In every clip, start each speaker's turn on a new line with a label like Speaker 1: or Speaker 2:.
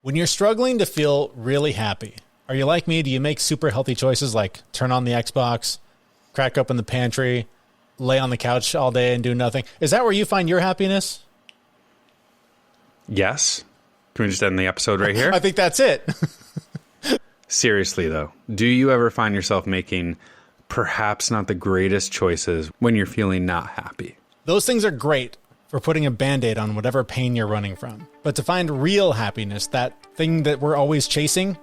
Speaker 1: When you're struggling to feel really happy, are you like me? Do you make super healthy choices like turn on the Xbox, crack open the pantry, lay on the couch all day and do nothing? Is that where you find your happiness?
Speaker 2: Yes. Can we just end the episode right here?
Speaker 1: I think that's it.
Speaker 2: Seriously, though, do you ever find yourself making perhaps not the greatest choices when you're feeling not happy?
Speaker 1: Those things are great for putting a Band-Aid on whatever pain you're running from. But to find real happiness, that thing that we're always chasing,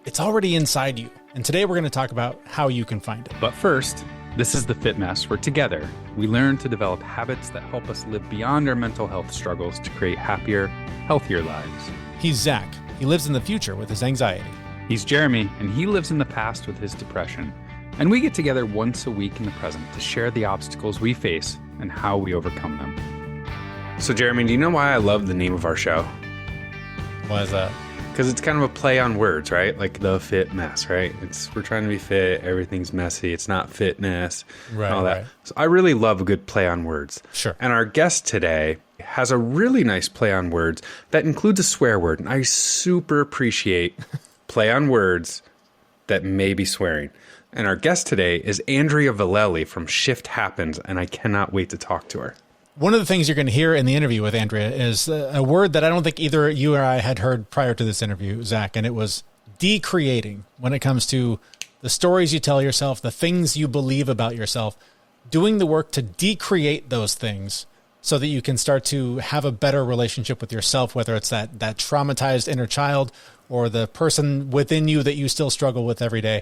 Speaker 1: it's already inside you. And today we're going to talk about how you can find it.
Speaker 3: But first, this is the Fit Mess, where together we learn to develop habits that help us live beyond our mental health struggles to create happier, healthier lives.
Speaker 1: He's Zach. He lives in the future with his anxiety.
Speaker 3: He's Jeremy, and he lives in the past with his depression. And we get together once a week in the present to share the obstacles we face and how we overcome them.
Speaker 2: So, Jeremy, do you know why I love the name of our show?
Speaker 1: Why is that?
Speaker 2: Because it's kind of a play on words, right? Like the fit mess, right? We're trying to be fit. Everything's messy. It's not fitness.
Speaker 1: Right,
Speaker 2: all that.
Speaker 1: right.
Speaker 2: So I really love a good play on words.
Speaker 1: Sure.
Speaker 2: And our guest today has a really nice play on words that includes a swear word. And I super appreciate play on words that may be swearing. And our guest today is Andrea Vallely from Shift Happens, and I cannot wait to talk to her.
Speaker 1: One of the things you're going to hear in the interview with Andrea is a word that I don't think either you or I had heard prior to this interview, Zach, and it was decreating. When it comes to the stories you tell yourself, the things you believe about yourself, doing the work to decreate those things so that you can start to have a better relationship with yourself, whether it's that traumatized inner child or the person within you that you still struggle with every day.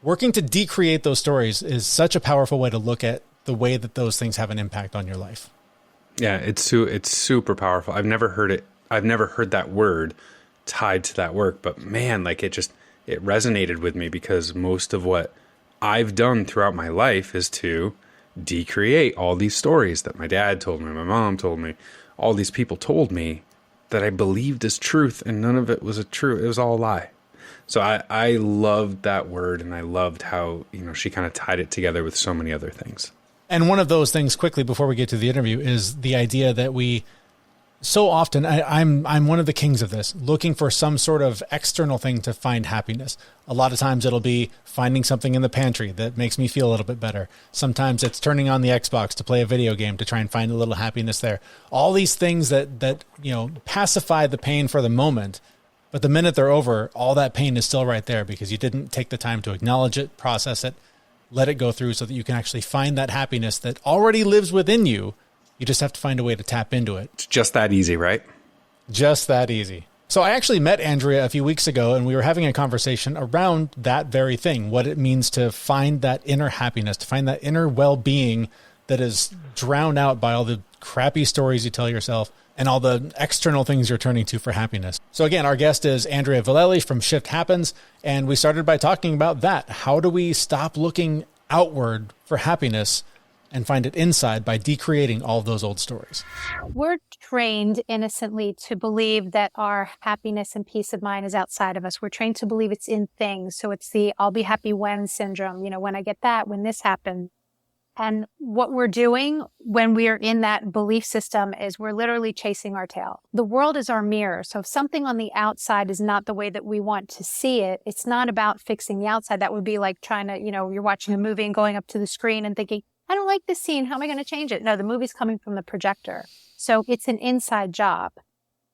Speaker 1: Working to decreate those stories is such a powerful way to look at the way that those things have an impact on your life.
Speaker 2: Yeah, it's super powerful. I've never heard it. I've never heard that word tied to that work, but man, like it resonated with me because most of what I've done throughout my life is to decreate all these stories that my dad told me, my mom told me, all these people told me that I believed as truth, and none of it was true. It was all a lie. So I loved that word, and I loved how, she kind of tied it together with so many other things.
Speaker 1: And one of those things, quickly before we get to the interview, is the idea that we so often, I'm one of the kings of this, looking for some sort of external thing to find happiness. A lot of times it'll be finding something in the pantry that makes me feel a little bit better. Sometimes it's turning on the Xbox to play a video game to try and find a little happiness there. All these things that pacify the pain for the moment, but the minute they're over, all that pain is still right there because you didn't take the time to acknowledge it, process it, let it go through so that you can actually find that happiness that already lives within you. You just have to find a way to tap into it.
Speaker 2: It's just that easy, right?
Speaker 1: Just that easy. So I actually met Andrea a few weeks ago, and we were having a conversation around that very thing, what it means to find that inner happiness, to find that inner well-being that is drowned out by all the crappy stories you tell yourself and all the external things you're turning to for happiness. So again, our guest is Andrea Vallely from Shift Happens, and we started by talking about that. How do we stop looking outward for happiness and find it inside by decreating all of those old stories?
Speaker 4: We're trained innocently to believe that our happiness and peace of mind is outside of us. We're trained to believe it's in things. So it's the I'll be happy when syndrome. When I get that, when this happens. And what we're doing when we are in that belief system is we're literally chasing our tail. The world is our mirror. So if something on the outside is not the way that we want to see it, it's not about fixing the outside. That would be like trying to, you're watching a movie and going up to the screen and thinking, I don't like this scene. How am I going to change it? No, the movie's coming from the projector. So it's an inside job.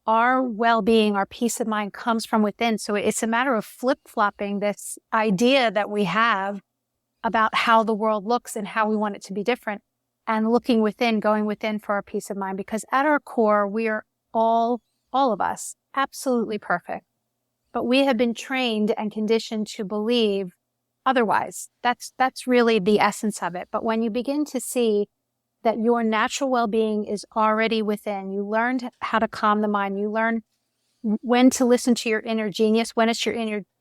Speaker 4: Our well-being, our peace of mind comes from within. So it's a matter of flip-flopping this idea that we have about how the world looks and how we want it to be different, and looking within, going within for our peace of mind. Because at our core, we are all of us, absolutely perfect. But we have been trained and conditioned to believe otherwise. That's really the essence of it. But when you begin to see that your natural well-being is already within, you learned how to calm the mind, you learn when to listen to your inner genius, when it's your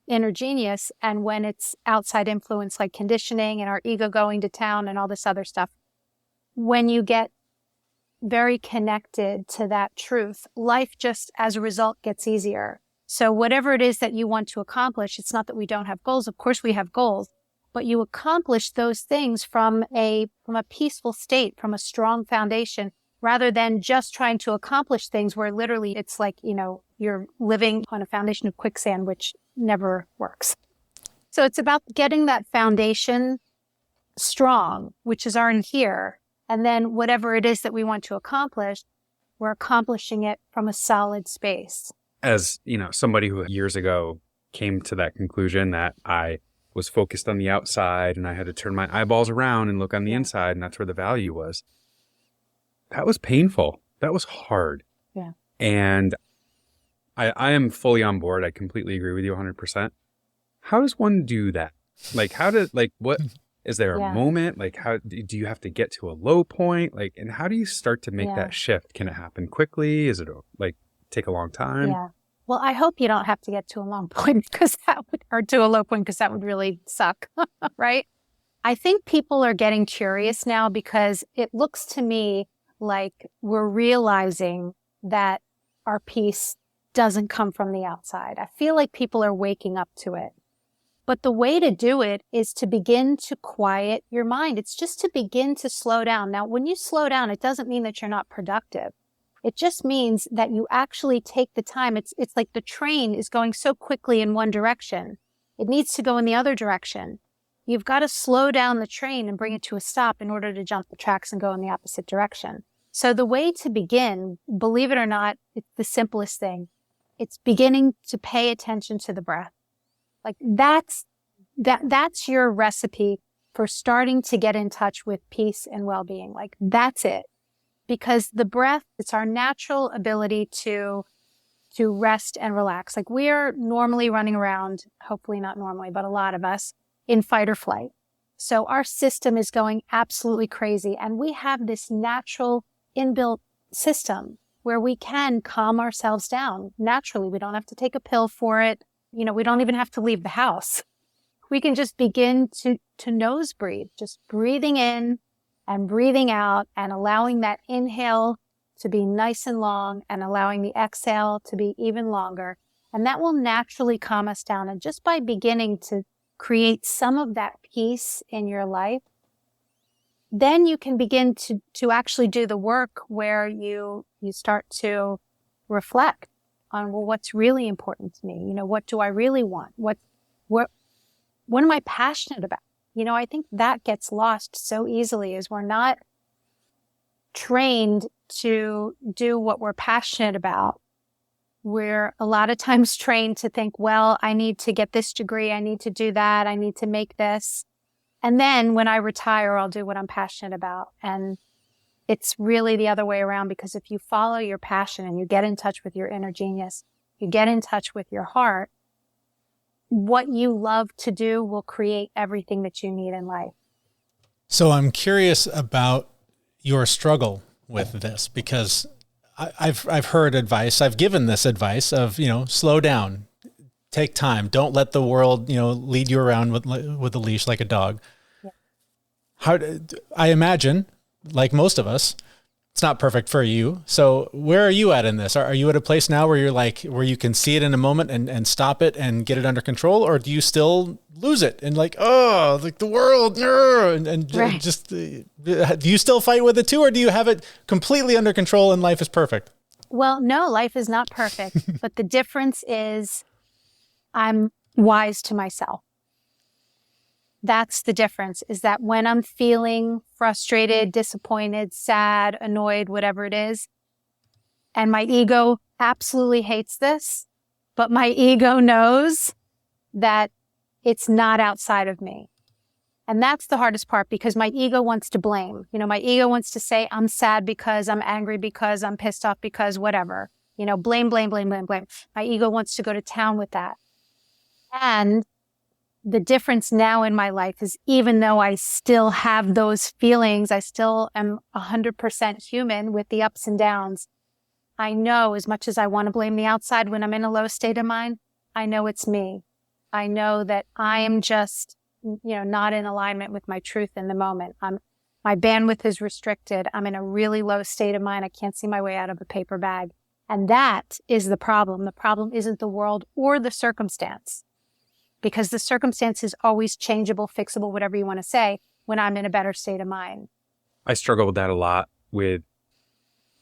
Speaker 4: inner genius, and when it's outside influence like conditioning and our ego going to town and all this other stuff. When you get very connected to that truth, life just as a result gets easier. So whatever it is that you want to accomplish, it's not that we don't have goals. Of course we have goals, but you accomplish those things from a peaceful state, from a strong foundation, rather than just trying to accomplish things where literally it's like, you're living on a foundation of quicksand, which never works. So it's about getting that foundation strong, which is already here. And then whatever it is that we want to accomplish, we're accomplishing it from a solid space.
Speaker 2: As, somebody who years ago came to that conclusion that I was focused on the outside and I had to turn my eyeballs around and look on the inside, and that's where the value was. That was painful. That was hard.
Speaker 4: Yeah.
Speaker 2: And I am fully on board. I completely agree with you 100%. How does one do that? What is there a moment? Like, how do you have to get to a low point? Like, and how do you start to make that shift? Can it happen quickly? Is it take a long time?
Speaker 4: Yeah. Well, I hope you don't have to get to a long point or to a low point, because that would really suck, right? I think people are getting curious now because it looks to me like we're realizing that our peace doesn't come from the outside. I feel like people are waking up to it. But the way to do it is to begin to quiet your mind. It's just to begin to slow down. Now, when you slow down, it doesn't mean that you're not productive. It just means that you actually take the time. It's like the train is going so quickly in one direction. It needs to go in the other direction. You've got to slow down the train and bring it to a stop in order to jump the tracks and go in the opposite direction. So the way to begin, believe it or not, it's the simplest thing. It's beginning to pay attention to the breath. Like that's your recipe for starting to get in touch with peace and well-being. Like that's it. Because the breath, it's our natural ability to rest and relax. Like we are normally running around, hopefully not normally, but a lot of us in fight or flight. So our system is going absolutely crazy. And we have this natural inbuilt system where we can calm ourselves down naturally. We don't have to take a pill for it. We don't even have to leave the house. We can just begin to nose breathe, just breathing in and breathing out and allowing that inhale to be nice and long and allowing the exhale to be even longer. And that will naturally calm us down. And just by beginning to create some of that peace in your life, then you can begin to actually do the work where you start to reflect on, well, what's really important to me? What do I really want? What am I passionate about? I think that gets lost so easily is we're not trained to do what we're passionate about. We're a lot of times trained to think, well, I need to get this degree. I need to do that. I need to make this. And then when I retire, I'll do what I'm passionate about. And it's really the other way around, because if you follow your passion and you get in touch with your inner genius, you get in touch with your heart, what you love to do will create everything that you need in life.
Speaker 1: So I'm curious about your struggle with this, because I've heard advice. I've given this advice of, slow down, take time. Don't let the world, lead you around with a leash like a dog. Yeah. I imagine, like most of us, it's not perfect for you. So where are you at in this? Are you at a place now where where you can see it in a moment and stop it and get it under control? Or do you still lose it and the world, and
Speaker 4: right.
Speaker 1: just, do you still fight with it too? Or do you have it completely under control and life is perfect?
Speaker 4: Well, no, life is not perfect, but the difference is I'm wise to myself. That's the difference, is that when I'm feeling frustrated, disappointed, sad, annoyed, whatever it is, and my ego absolutely hates this, but my ego knows that it's not outside of me. And that's the hardest part, because my ego wants to blame. My ego wants to say, I'm sad because, I'm angry because, I'm pissed off because, whatever. Blame, blame, blame, blame, blame. My ego wants to go to town with that. And the difference now in my life is, even though I still have those feelings, I still am 100% human with the ups and downs. I know, as much as I want to blame the outside when I'm in a low state of mind, I know it's me. I know that I am just, not in alignment with my truth in the moment. My bandwidth is restricted. I'm in a really low state of mind. I can't see my way out of a paper bag. And that is the problem. The problem isn't the world or the circumstance, because the circumstance is always changeable, fixable, whatever you want to say, when I'm in a better state of mind.
Speaker 2: I struggle with that a lot, with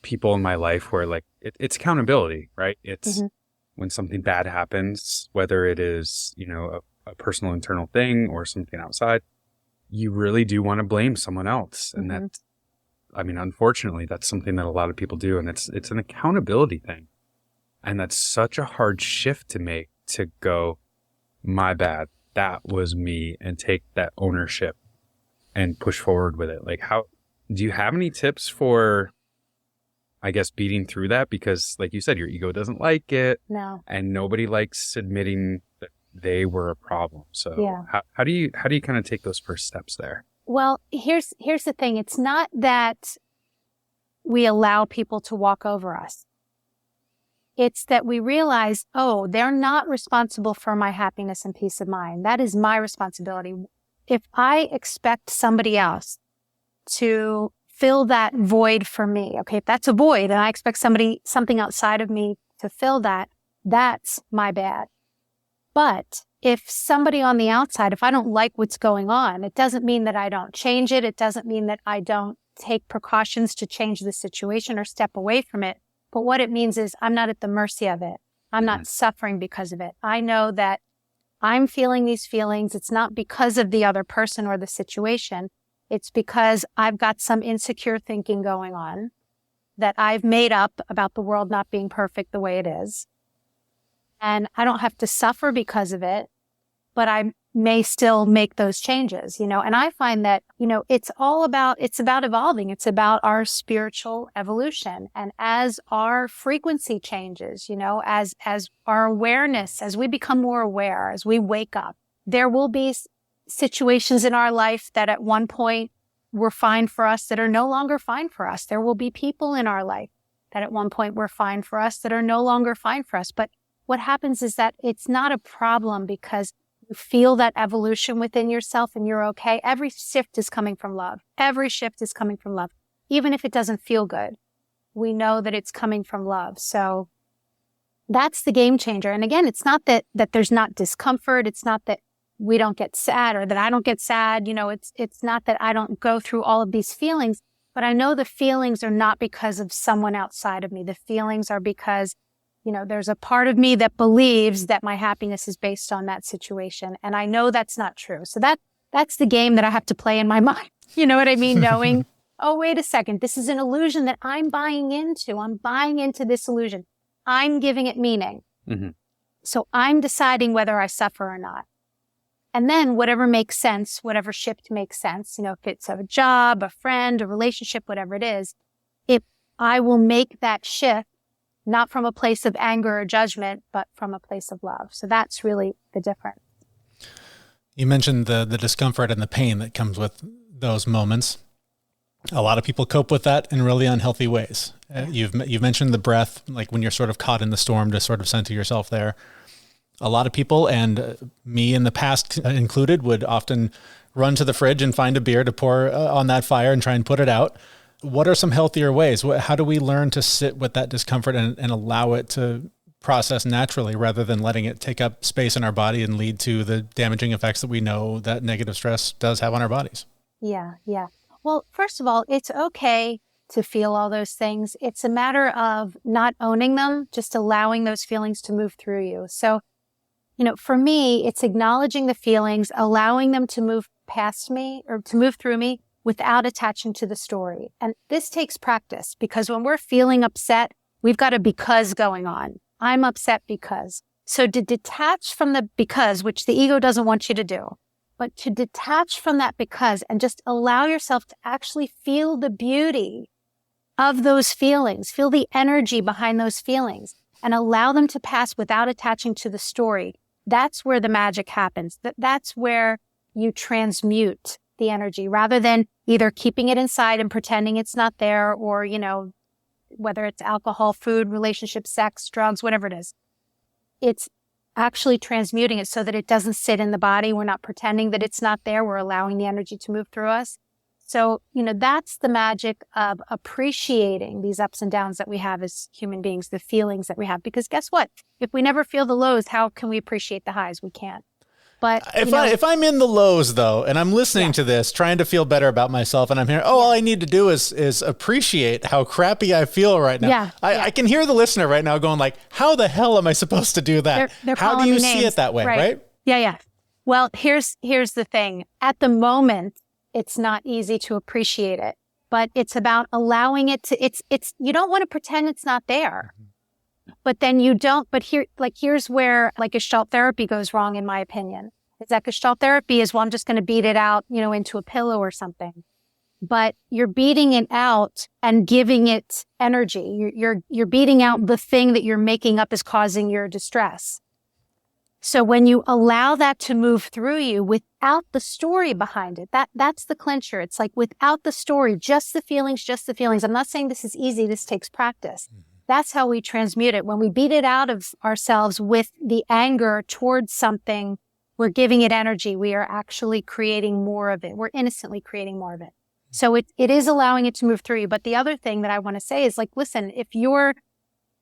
Speaker 2: people in my life where like it's accountability, right? It's
Speaker 4: Mm-hmm.
Speaker 2: when something bad happens, whether it is, a personal internal thing or something outside, you really do want to blame someone else. And
Speaker 4: Mm-hmm.
Speaker 2: that, I mean, unfortunately, that's something that a lot of people do. And it's an accountability thing. And that's such a hard shift to make, to go, my bad, that was me, and take that ownership and push forward with it. Like, how do you have any tips for, I guess, beating through that? Because like you said, your ego doesn't like it,
Speaker 4: No.
Speaker 2: and nobody likes admitting that they were a problem. So
Speaker 4: Yeah.
Speaker 2: how do you kind of take those first steps there?
Speaker 4: Well, here's the thing. It's not that we allow people to walk over us. It's that we realize, oh, they're not responsible for my happiness and peace of mind. That is my responsibility. If I expect somebody else to fill that void for me, okay, if that's a void and I expect something outside of me to fill that, that's my bad. But if somebody on the outside, if I don't like what's going on, it doesn't mean that I don't change it. It doesn't mean that I don't take precautions to change the situation or step away from it. But what it means is I'm not at the mercy of it. I'm not suffering because of it. I know that I'm feeling these feelings. It's not because of the other person or the situation. It's because I've got some insecure thinking going on that I've made up about the world not being perfect the way it is. And I don't have to suffer because of it, but I may still make those changes, and I find that, it's about evolving. It's about our spiritual evolution. And as our frequency changes, as our awareness, as we become more aware, as we wake up, there will be situations in our life that at one point were fine for us that are no longer fine for us. There will be people in our life that at one point were fine for us that are no longer fine for us. But what happens is that it's not a problem because you feel that evolution within yourself and you're okay. Every shift is coming from love. Every shift is coming from love. Even if it doesn't feel good, we know that it's coming from love. So that's the game changer. And again, it's not that there's not discomfort. It's not that we don't get sad or that I don't get sad. It's not that I don't go through all of these feelings, but I know the feelings are not because of someone outside of me. The feelings are because there's a part of me that believes that my happiness is based on that situation. And I know that's not true. So that's the game that I have to play in my mind. You know what I mean? Knowing, oh, wait a second. This is an illusion that I'm buying into. I'm buying into this illusion. I'm giving it meaning.
Speaker 2: Mm-hmm.
Speaker 4: So I'm deciding whether I suffer or not. And then whatever makes sense, whatever shift makes sense, if it's a job, a friend, a relationship, whatever it is, if I will make that shift, not from a place of anger or judgment, but from a place of love. So that's really the difference.
Speaker 1: You mentioned the discomfort and the pain that comes with those moments. A lot of people cope with that in really unhealthy ways. You've mentioned the breath, like when you're sort of caught in the storm, to sort of center yourself there. A lot of people, and me in the past included, would often run to the fridge and find a beer to pour on that fire and try and put it out. What are some healthier ways? How do we learn to sit with that discomfort and allow it to process naturally rather than letting it take up space in our body and lead to the damaging effects that we know that negative stress does have on our bodies?
Speaker 4: Yeah. Well, first of all, it's okay to feel all those things. It's a matter of not owning them, just allowing those feelings to move through you. So, for me, it's acknowledging the feelings, allowing them to move past me or to move through me without attaching to the story. And this takes practice because when we're feeling upset, we've got a because going on. I'm upset because. So to detach from the because, which the ego doesn't want you to do, but to detach from that because and just allow yourself to actually feel the beauty of those feelings, feel the energy behind those feelings, and allow them to pass without attaching to the story. That's where the magic happens. That's where you transmute the energy rather than either keeping it inside and pretending it's not there or, whether it's alcohol, food, relationship, sex, drugs, whatever it is. It's actually transmuting it so that it doesn't sit in the body. We're not pretending that it's not there. We're allowing the energy to move through us. So, that's the magic of appreciating these ups and downs that we have as human beings, the feelings that we have. Because guess what? If we never feel the lows, how can we appreciate the highs? We can't. But
Speaker 1: if I'm in the lows though, and I'm listening to this, trying to feel better about myself, and I'm hearing, all I need to do is appreciate how crappy I feel right now.
Speaker 4: Yeah,
Speaker 1: I can hear the listener right now going like, how the hell am I supposed to do that?
Speaker 4: They're
Speaker 1: how do
Speaker 4: calling
Speaker 1: you
Speaker 4: me
Speaker 1: see
Speaker 4: names.
Speaker 1: it that way? Right?
Speaker 4: Yeah. Well, here's the thing. At the moment, it's not easy to appreciate it, but it's about allowing it to, it's, you don't want to pretend it's not there, but then you don't, but here's where like Gestalt therapy goes wrong, in my opinion, is that Gestalt therapy is, well, I'm just going to beat it out, into a pillow or something, but you're beating it out and giving it energy. You're beating out the thing that you're making up is causing your distress. So when you allow that to move through you without the story behind it, that's the clincher. It's like without the story, just the feelings. I'm not saying this is easy. This takes practice. That's how we transmute it. When we beat it out of ourselves with the anger towards something, we're giving it energy. We are actually creating more of it. We're innocently creating more of it. So it is allowing it to move through you. But the other thing that I want to say is like, listen, if you're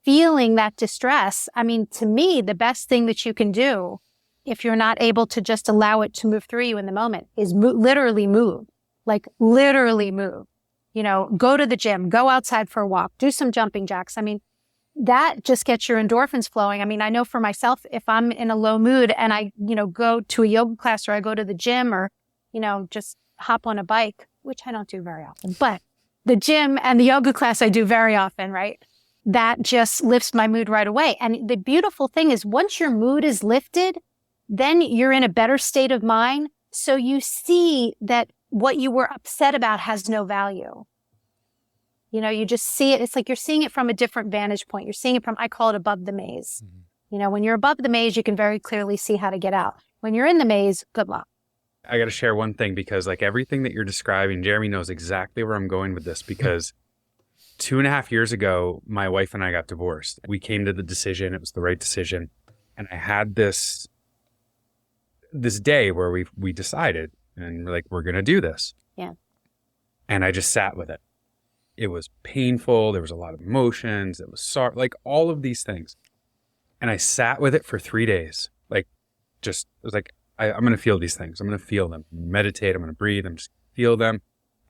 Speaker 4: feeling that distress, I mean, to me, the best thing that you can do if you're not able to just allow it to move through you in the moment is literally move. Go to the gym, go outside for a walk, do some jumping jacks. I mean, that just gets your endorphins flowing. I mean, I know for myself, if I'm in a low mood and I, go to a yoga class or I go to the gym or, just hop on a bike, which I don't do very often, but the gym and the yoga class I do very often, right? That just lifts my mood right away. And the beautiful thing is once your mood is lifted, then you're in a better state of mind. So you see that what you were upset about has no value. You just see it. It's like you're seeing it from a different vantage point. You're seeing it from, I call it above the maze. Mm-hmm. When you're above the maze, you can very clearly see how to get out. When you're in the maze, good luck.
Speaker 2: I got to share one thing because like everything that you're describing, Jeremy knows exactly where I'm going with this because 2.5 years ago, my wife and I got divorced. We came to the decision. It was the right decision. And I had this day where we decided and we're like, we're going to do this.
Speaker 4: Yeah.
Speaker 2: And I just sat with it. It was painful. There was a lot of emotions. It was sorry, like all of these things. And I sat with it for 3 days. It was like, I'm going to feel these things. I'm going to feel them. Meditate. I'm going to breathe. I'm just feel them.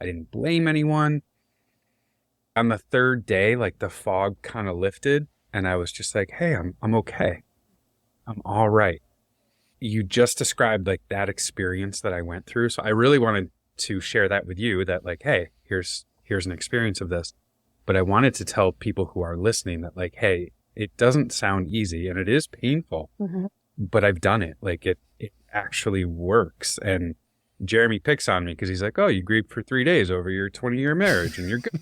Speaker 2: I didn't blame anyone. On the third day, like the fog kind of lifted and I was just like, hey, I'm okay. I'm all right. You just described like that experience that I went through. So I really wanted to share that with you that like, hey, here's an experience of this. But I wanted to tell people who are listening that like, hey, it doesn't sound easy and it is painful, but I've done it. Like it actually works. And Jeremy picks on me because he's like, oh, you grieved for 3 days over your 20-year marriage and you're good.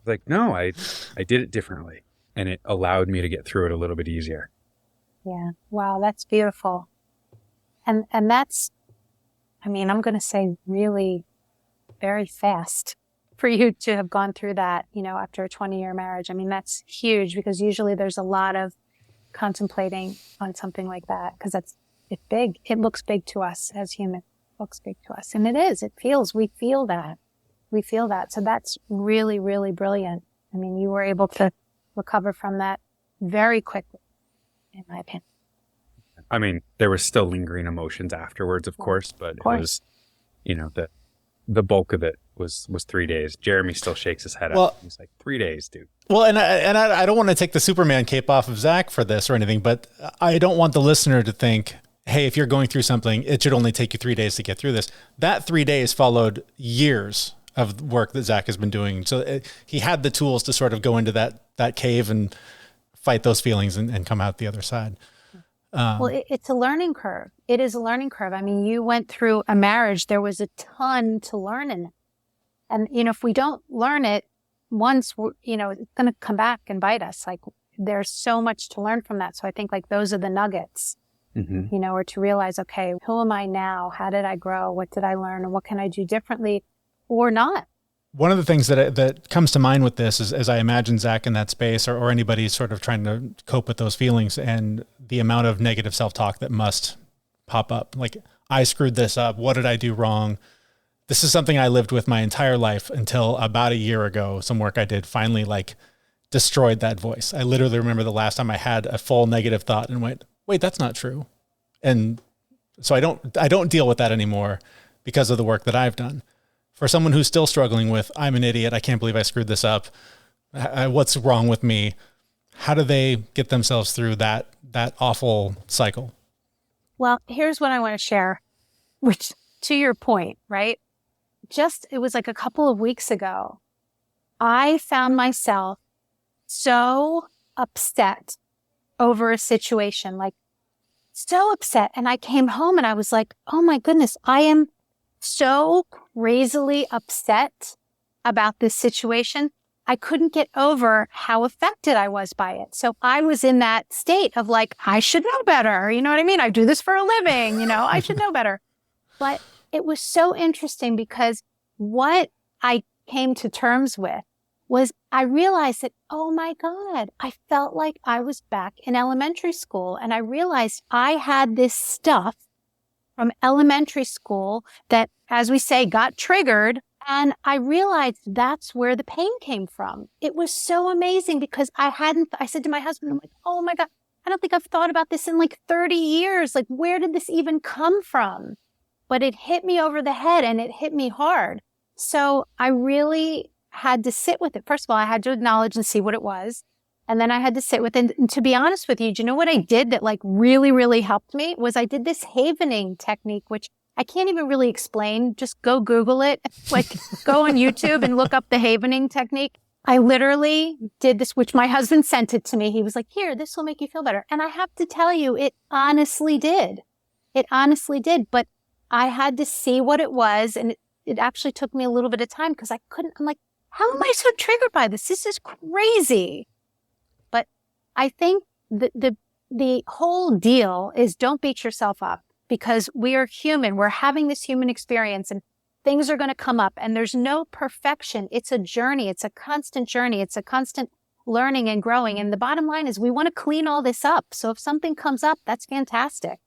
Speaker 2: Like, no, I did it differently. And it allowed me to get through it a little bit easier.
Speaker 4: Yeah. Wow. That's beautiful. And that's, I'm going to say really very fast for you to have gone through that, after a 20-year marriage. That's huge because usually there's a lot of contemplating on something like that because it's big. It looks big to us as humans. Looks big to us. And it is. We feel that. So that's really, really brilliant. You were able to recover from that very quickly, in my opinion.
Speaker 2: There were still lingering emotions afterwards, of course, but it was, the bulk of it was 3 days. Jeremy still shakes his head up. He's like, 3 days, dude.
Speaker 1: Well, and I don't want to take the Superman cape off of Zach for this or anything, but I don't want the listener to think, hey, if you're going through something, it should only take you 3 days to get through this. That 3 days followed years of work that Zach has been doing. So he had the tools to sort of go into that cave and fight those feelings and come out the other side.
Speaker 4: It's a learning curve. It is a learning curve. You went through a marriage. There was a ton to learn in it. And, if we don't learn it once, it's going to come back and bite us. Like there's so much to learn from that. So I think like those are the nuggets. Or to realize, okay, who am I now? How did I grow? What did I learn? And what can I do differently or not?
Speaker 1: One of the things that comes to mind with this is, as I imagine Zach in that space or anybody sort of trying to cope with those feelings and the amount of negative self-talk that must pop up. Like, I screwed this up. What did I do wrong? This is something I lived with my entire life until about a year ago. Some work I did finally destroyed that voice. I literally remember the last time I had a full negative thought and went, wait, that's not true. And So I don't deal with that anymore because of the work that I've done. For someone who's still struggling with, I'm an idiot, I can't believe I screwed this up, what's wrong with me? How do they get themselves through that awful cycle?
Speaker 4: Well, here's what I want to share, which to your point, right? It was like a couple of weeks ago, I found myself so upset over a situation, like so upset. And I came home and I was like, oh my goodness, I am so crazily upset about this situation. I couldn't get over how affected I was by it. So I was in that state of like, I should know better. You know what I mean? I do this for a living, I should know better. But it was so interesting because what I came to terms with was I realized that, oh my God, I felt like I was back in elementary school. And I realized I had this stuff from elementary school that, as we say, got triggered. And I realized that's where the pain came from. It was so amazing because I said to my husband, I'm like, oh my God, I don't think I've thought about this in like 30 years. Like, where did this even come from? But it hit me over the head and it hit me hard. So I really had to sit with it. First of all, I had to acknowledge and see what it was. And then I had to sit with it. And to be honest with you, do you know what I did that like really, really helped me? Was I did this havening technique, which I can't even really explain. Just go Google it. Like go on YouTube and look up the havening technique. I literally did this, which my husband sent it to me. He was like, here, this will make you feel better. And I have to tell you, it honestly did. It honestly did. But I had to see what it was. And it actually took me a little bit of time because I'm like, how am I so triggered by this? This is crazy. But I think the whole deal is don't beat yourself up because we are human. We're having this human experience and things are going to come up and there's no perfection. It's a journey. It's a constant journey. It's a constant learning and growing. And the bottom line is we want to clean all this up. So if something comes up, that's fantastic.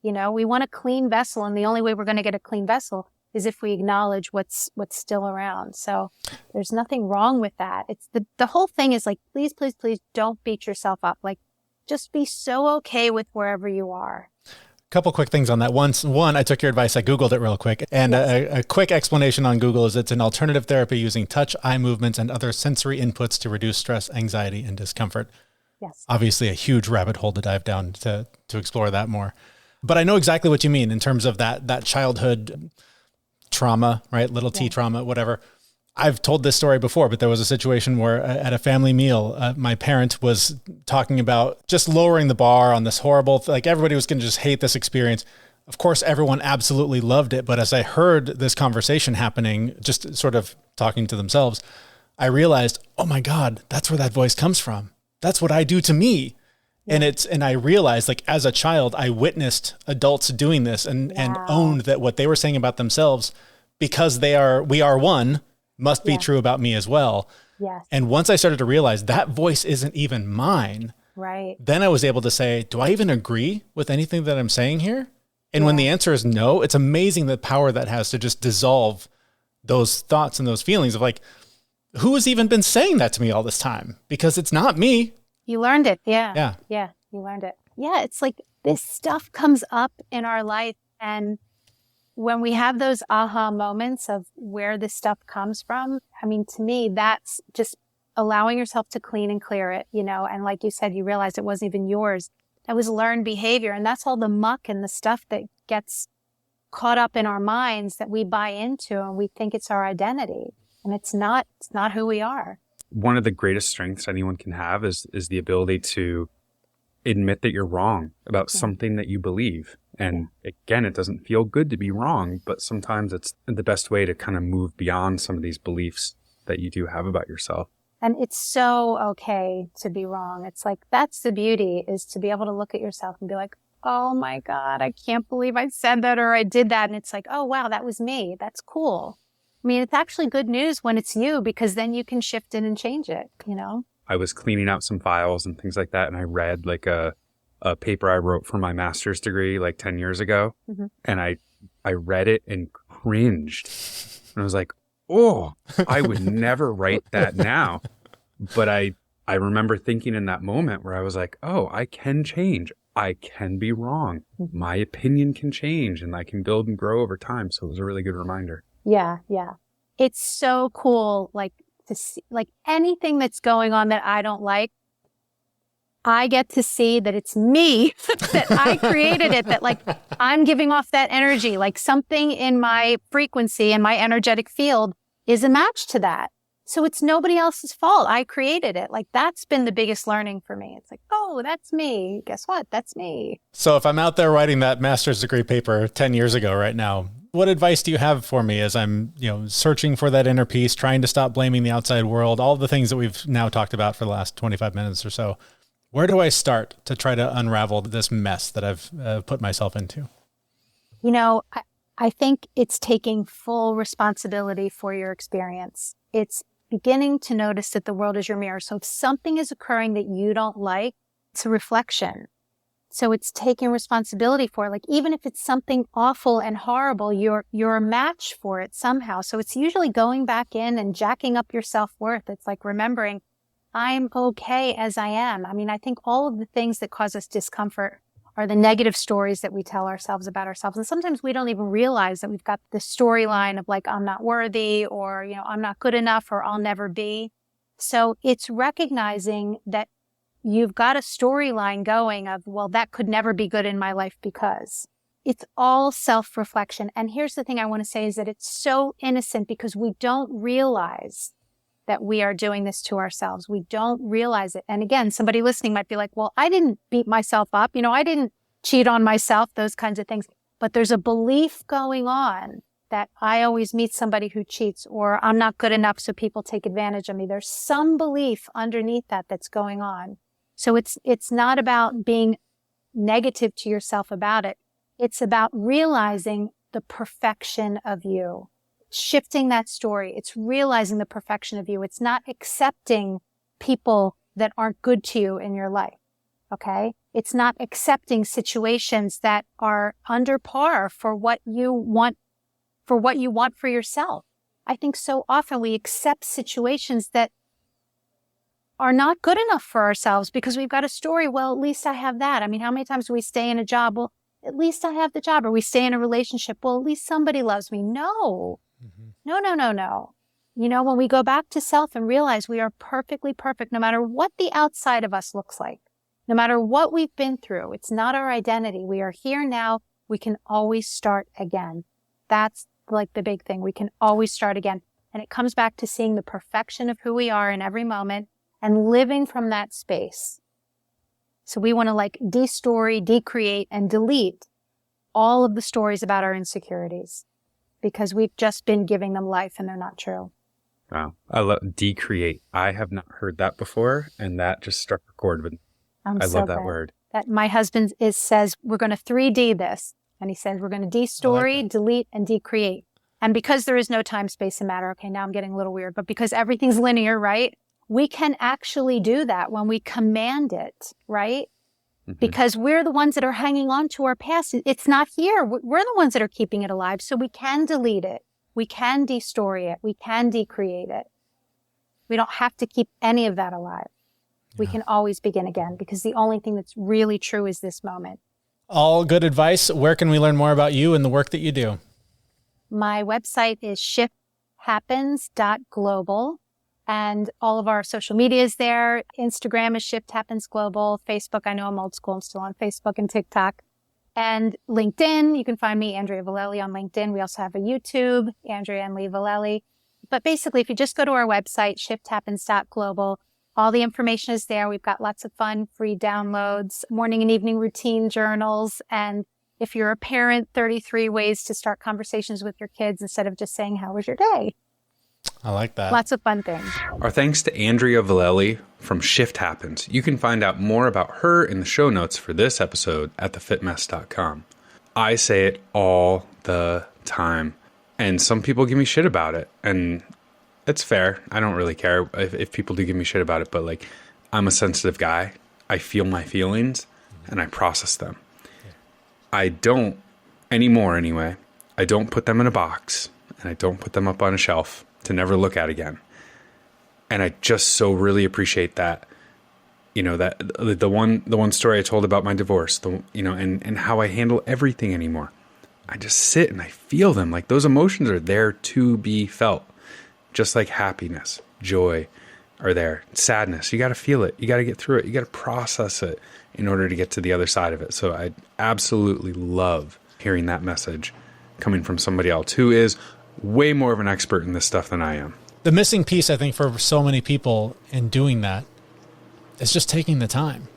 Speaker 4: We want a clean vessel. And the only way we're going to get a clean vessel is if we acknowledge what's still around. So there's nothing wrong with that. It's the whole thing is like, please, please, please don't beat yourself up. Like just be so okay with wherever you are.
Speaker 1: Couple quick things on that. One, I took your advice. I Googled it real quick. And yes. A quick explanation on Google is it's an alternative therapy using touch, eye movements, and other sensory inputs to reduce stress, anxiety, and discomfort.
Speaker 4: Yes.
Speaker 1: Obviously a huge rabbit hole to dive down to explore that more. But I know exactly what you mean in terms of that childhood trauma, right? Little T trauma, whatever. I've told this story before, but there was a situation where at a family meal, my parent was talking about just lowering the bar on this horrible, like everybody was going to just hate this experience. Of course, everyone absolutely loved it. But as I heard this conversation happening, just sort of talking to themselves, I realized, oh my God, that's where that voice comes from. That's what I do to me. Yeah. And I realized like as a child, I witnessed adults doing this and owned that what they were saying about themselves, because we are one, must be true about me as well.
Speaker 4: Yes.
Speaker 1: And once I started to realize that voice isn't even mine,
Speaker 4: right,
Speaker 1: then I was able to say, do I even agree with anything that I'm saying here? And when the answer is no, it's amazing the power that has to just dissolve those thoughts and those feelings of like, who has even been saying that to me all this time? Because it's not me.
Speaker 4: You learned it. Yeah.
Speaker 1: Yeah.
Speaker 4: You learned it. Yeah. It's like this stuff comes up in our life. And when we have those aha moments of where this stuff comes from, I mean, to me, that's just allowing yourself to clean and clear it, and like you said, you realized it wasn't even yours. That was learned behavior. And that's all the muck and the stuff that gets caught up in our minds that we buy into and we think it's our identity. And it's not who we are.
Speaker 2: One of the greatest strengths anyone can have is the ability to admit that you're wrong about something that you believe. And again, it doesn't feel good to be wrong, but sometimes it's the best way to kind of move beyond some of these beliefs that you do have about yourself.
Speaker 4: And it's so okay to be wrong. It's like, that's the beauty, is to be able to look at yourself and be like, oh my God, I can't believe I said that or I did that. And it's like, oh wow, that was me. That's cool. I mean, it's actually good news when it's you, because then you can shift it and change it, I
Speaker 2: was cleaning out some files and things like that, and I read like a paper I wrote for my master's degree like 10 years ago. Mm-hmm. And I read it and cringed. And I was like, oh, I would never write that now. But I remember thinking in that moment where I was like, oh, I can change. I can be wrong. My opinion can change and I can build and grow over time. So it was a really good reminder.
Speaker 4: Yeah. Yeah. It's so cool. Like to see, like anything that's going on that I don't like, I get to see that it's me, that I created it, that like I'm giving off that energy, like something in my frequency and my energetic field is a match to that. So it's nobody else's fault. I created it. Like that's been the biggest learning for me. It's like, oh, that's me. Guess what? That's me.
Speaker 1: So if I'm out there writing that master's degree paper 10 years ago right now, what advice do you have for me as I'm, searching for that inner peace, trying to stop blaming the outside world, all the things that we've now talked about for the last 25 minutes or so? Where do I start to try to unravel this mess that I've put myself into?
Speaker 4: I think it's taking full responsibility for your experience. It's beginning to notice that the world is your mirror. So if something is occurring that you don't like, it's a reflection. So it's taking responsibility for it. Like even if it's something awful and horrible, you're a match for it somehow. So it's usually going back in and jacking up your self-worth. It's like remembering, I'm okay as I am. I mean, I think all of the things that cause us discomfort are the negative stories that we tell ourselves about ourselves. And sometimes we don't even realize that we've got this storyline of like, I'm not worthy, or, I'm not good enough, or I'll never be. So it's recognizing that you've got a storyline going of, well, that could never be good in my life because it's all self-reflection. And here's the thing I want to say is that it's so innocent because we don't realize that we are doing this to ourselves. We don't realize it. And again, somebody listening might be like, well, I didn't beat myself up. I didn't cheat on myself, those kinds of things. But there's a belief going on that I always meet somebody who cheats, or I'm not good enough, so people take advantage of me. There's some belief underneath that that's going on. So it's not about being negative to yourself about it. It's about realizing the perfection of you. Shifting that story. It's realizing the perfection of you. It's not accepting people that aren't good to you in your life. Okay? It's not accepting situations that are under par for what you want for yourself. I think so often we accept situations that are not good enough for ourselves because we've got a story. Well, at least I have that. I mean, how many times do we stay in a job? Well, at least I have the job. Or we stay in a relationship. Well, at least somebody loves me. No. No. When we go back to self and realize we are perfectly perfect, no matter what the outside of us looks like, no matter what we've been through, it's not our identity. We are here now. We can always start again. That's like the big thing. We can always start again. And it comes back to seeing the perfection of who we are in every moment and living from that space. So we want to de-story, decreate, and delete all of the stories about our insecurities, because we've just been giving them life and they're not true.
Speaker 2: Wow. I love decreate. I have not heard that before, and that just struck a chord with me. I love that word.
Speaker 4: That my husband says, we're going to 3D this. And he says, we're going to de-story, delete, and decreate. And because there is no time, space, and matter, okay, now I'm getting a little weird, but because everything's linear, right? We can actually do that when we command it, right? Mm-hmm. Because we're the ones that are hanging on to our past. It's not here. We're the ones that are keeping it alive. So we can delete it. We can de-story it. We can decreate it. We don't have to keep any of that alive. Yeah. We can always begin again, because the only thing that's really true is this moment.
Speaker 1: All good advice. Where can we learn more about you and the work that you do?
Speaker 4: My website is shifthappens.global. And all of our social media is there. Instagram is Shift Happens Global. Facebook, I know I'm old school. I'm still on Facebook and TikTok. And LinkedIn, you can find me, Andrea Vallely, on LinkedIn. We also have a YouTube, Andrea and Lee Vallely. But basically, if you just go to our website, shifthappens.global, all the information is there. We've got lots of fun, free downloads, morning and evening routine journals. And if you're a parent, 33 ways to start conversations with your kids instead of just saying, how was your day?
Speaker 1: I like that.
Speaker 4: Lots of fun things.
Speaker 2: Our thanks to Andrea Vallely from Shift Happens. You can find out more about her in the show notes for this episode at thefitmess.com. I say it all the time, and some people give me shit about it, and it's fair. I don't really care if people do give me shit about it, but I'm a sensitive guy. I feel my feelings, and I process them. Yeah. I don't, anymore anyway, I don't put them in a box, and I don't put them up on a shelf to never look at again. And I just so really appreciate that that the one story I told about my divorce, and how I handle everything anymore. I just sit and I feel them. Like those emotions are there to be felt, just like happiness, joy are there. Sadness, you got to feel it. You got to get through it. You got to process it in order to get to the other side of it. So I absolutely love hearing that message coming from somebody else who is way more of an expert in this stuff than I am.
Speaker 1: The missing piece, I think, for so many people in doing that is just taking the time.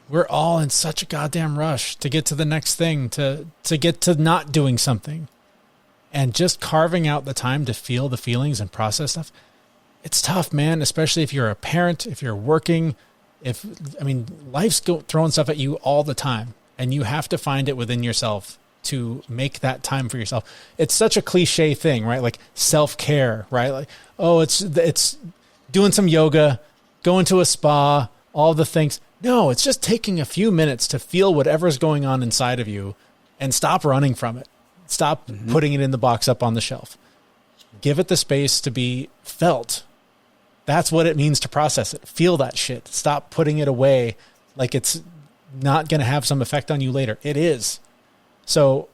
Speaker 1: We're all in such a goddamn rush to get to the next thing, to get to not doing something. And just carving out the time to feel the feelings and process stuff, it's tough, man, especially if you're a parent, if you're working, life's throwing stuff at you all the time, and you have to find it within yourself to make that time for yourself. It's such a cliche thing, right? Like self-care, right? Like, oh, it's doing some yoga, going to a spa, all the things. No, it's just taking a few minutes to feel whatever's going on inside of you and stop running from it. Stop putting it in the box up on the shelf. Give it the space to be felt. That's what it means to process it. Feel that shit. Stop putting it away like it's not going to have some effect on you later. It is. So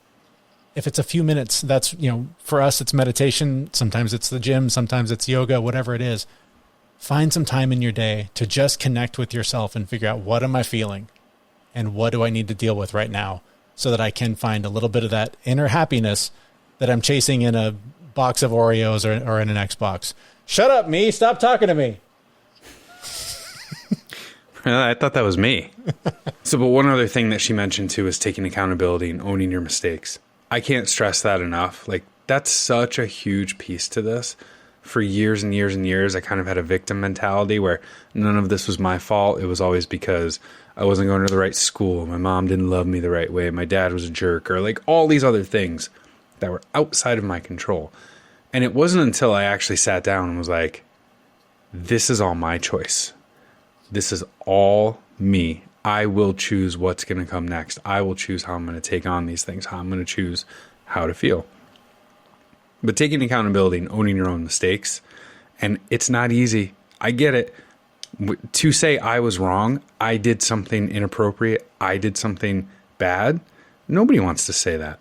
Speaker 1: if it's a few minutes, that's, for us, it's meditation. Sometimes it's the gym. Sometimes it's yoga, whatever it is. Find some time in your day to just connect with yourself and figure out, what am I feeling and what do I need to deal with right now, so that I can find a little bit of that inner happiness that I'm chasing in a box of Oreos or in an Xbox. Shut up, me. Stop talking to me.
Speaker 2: I thought that was me. But one other thing that she mentioned too is taking accountability and owning your mistakes. I can't stress that enough. Like, that's such a huge piece to this. For years and years and years, I kind of had a victim mentality where none of this was my fault. It was always because I wasn't going to the right school. My mom didn't love me the right way. My dad was a jerk, or like all these other things that were outside of my control. And it wasn't until I actually sat down and was like, this is all my choice. This is all me. I will choose what's going to come next. I will choose how I'm going to take on these things, how I'm going to choose how to feel. But taking accountability and owning your own mistakes, and it's not easy. I get it. To say I was wrong, I did something inappropriate, I did something bad, nobody wants to say that.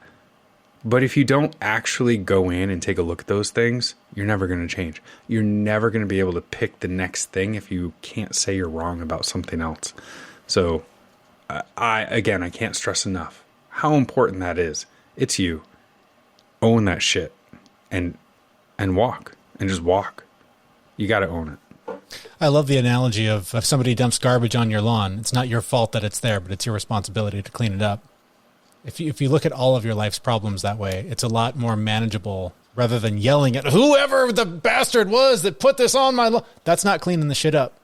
Speaker 2: But if you don't actually go in and take a look at those things, you're never going to change. You're never going to be able to pick the next thing if you can't say you're wrong about something else. So, I can't stress enough how important that is. It's you. Own that shit and walk, and just walk. You got to own it.
Speaker 1: I love the analogy of if somebody dumps garbage on your lawn, it's not your fault that it's there, but it's your responsibility to clean it up. If you look at all of your life's problems that way, it's a lot more manageable rather than yelling at whoever the bastard was that put this on my lawn. That's not cleaning the shit up.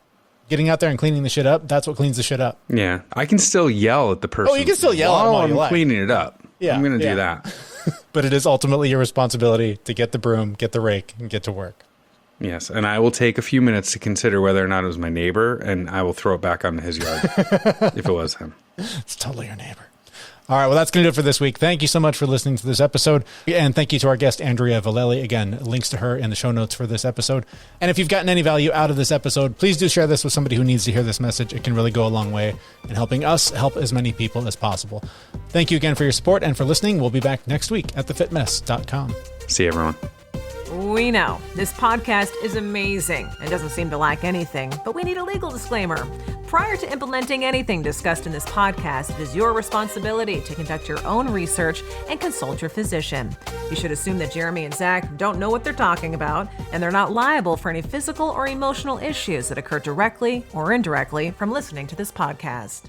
Speaker 1: Getting out there and cleaning the shit up, that's what cleans the shit up.
Speaker 2: Yeah. I can still yell at the person.
Speaker 1: Oh, you can still yell at them while
Speaker 2: I'm cleaning it up.
Speaker 1: Yeah,
Speaker 2: I'm going to do that.
Speaker 1: But it is ultimately your responsibility to get the broom, get the rake, and get to work.
Speaker 2: Yes, and I will take a few minutes to consider whether or not it was my neighbor, and I will throw it back onto his yard if it was him.
Speaker 1: It's totally your neighbor. All right, well, that's going to do it for this week. Thank you so much for listening to this episode. And thank you to our guest, Andrea Vallely. Again, links to her in the show notes for this episode. And if you've gotten any value out of this episode, please do share this with somebody who needs to hear this message. It can really go a long way in helping us help as many people as possible. Thank you again for your support and for listening. We'll be back next week at thefitmess.com.
Speaker 2: See you, everyone.
Speaker 5: We know this podcast is amazing and doesn't seem to lack anything, but we need a legal disclaimer. Prior to implementing anything discussed in this podcast, it is your responsibility to conduct your own research and consult your physician. You should assume that Jeremy and Zach don't know what they're talking about, and they're not liable for any physical or emotional issues that occur directly or indirectly from listening to this podcast.